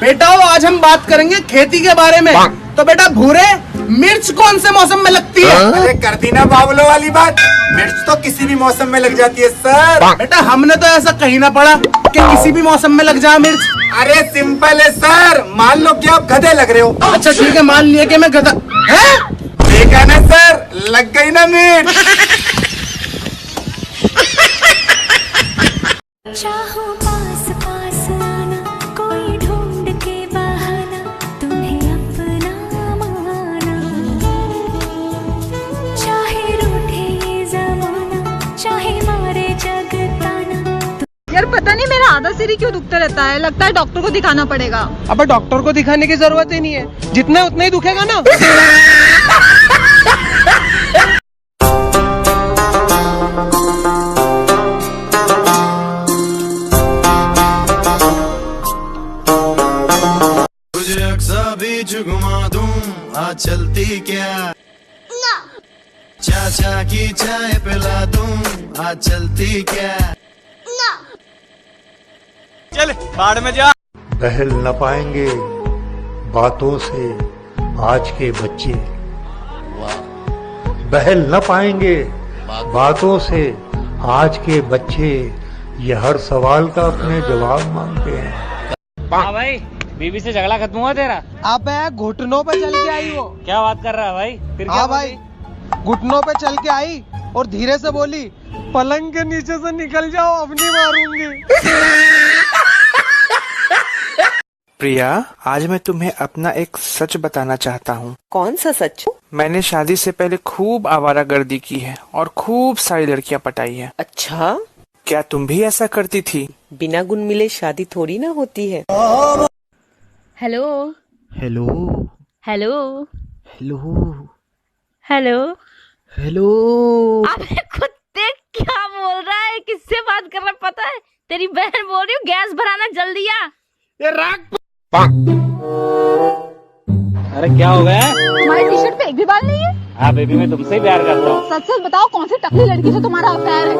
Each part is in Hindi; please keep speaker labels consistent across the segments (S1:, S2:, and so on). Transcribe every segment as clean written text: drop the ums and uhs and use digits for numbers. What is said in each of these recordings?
S1: बेटा आज हम बात करेंगे खेती के बारे में। तो बेटा भूरे मिर्च कौन से मौसम में लगती है?
S2: अरे कर दी ना बावलों वाली बात। मिर्च तो किसी भी मौसम में लग जाती है सर।
S1: बेटा हमने तो ऐसा कहीं ना पढ़ा कि किसी भी मौसम में लग जाए मिर्च।
S2: अरे सिंपल है सर, मान लो कि आप गधे लग रहे हो।
S1: अच्छा ठीक है, मान लिया कि मैं गधा है।
S2: देखा ना सर, लग गई ना मिर्च।
S3: चाहो पास पास आना, कोई ढूंढ के बहाना, तुम्हें अपना माना। चाहे रूठे ये जमाना, चाहे मारे जग ताना।
S4: यार पता नहीं मेरा आधा सिर ही क्यों दुखता रहता है, लगता है डॉक्टर को दिखाना पड़ेगा।
S5: अबे डॉक्टर को दिखाने की जरूरत ही नहीं है, जितना उतना ही दुखेगा ना।
S6: तुझे अक्सा बीच घुमा दूं, आज चलती क्या? चाचा की चाय पिला दूं, आज चलती क्या?
S5: चल बाढ़ में जा।
S7: बहल न पाएंगे बातों से आज के बच्चे, बहल न पाएंगे बातों से आज के बच्चे, ये हर सवाल का अपने जवाब मांगते हैं।
S8: हाँ भाई, बीवी से झगड़ा खत्म हुआ तेरा?
S5: अबे घुटनों पे चल के आई वो।
S8: क्या बात कर रहा है भाई? फिर क्या
S5: हाँ भाई, घुटनों पे चल के आई और धीरे से बोली, पलंग के नीचे से निकल जाओ, अब नहीं मारूंगी।
S9: प्रिया, आज मैं तुम्हें अपना एक सच बताना चाहता हूँ।
S10: कौन सा सच?
S9: मैंने शादी से पहले खूब आवारागर्दी की है और खूब सारी लड़कियाँ पटाई है।
S10: अच्छा,
S9: क्या तुम भी ऐसा करती थी?
S10: बिना गुण मिले शादी थोड़ी ना होती है।
S4: Hello
S9: hello
S4: hello
S9: hello
S4: hello
S9: hello.
S4: अबे कुत्ते क्या बोल रहा है, किससे बात कर रहा है पता है? तेरी बहन बोल रही हूँ गैस भराना जल्दी आ।
S5: ये राग।
S8: अरे क्या हो गया?
S4: तुम्हारी टी शर्ट पे एक भी बाल नहीं है।
S8: हाँ बेबी, मैं तुमसे ही प्यार करता हूँ।
S4: सच सच बताओ कौन सी टकली लड़की से तुम्हारा अफेयर है?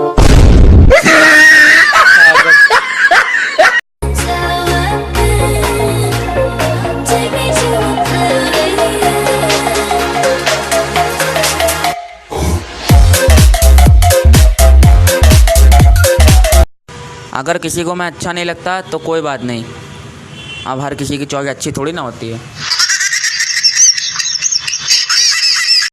S11: अगर किसी को मैं अच्छा नहीं लगता तो कोई बात नहीं, अब हर किसी की चॉइस अच्छी थोड़ी ना होती है।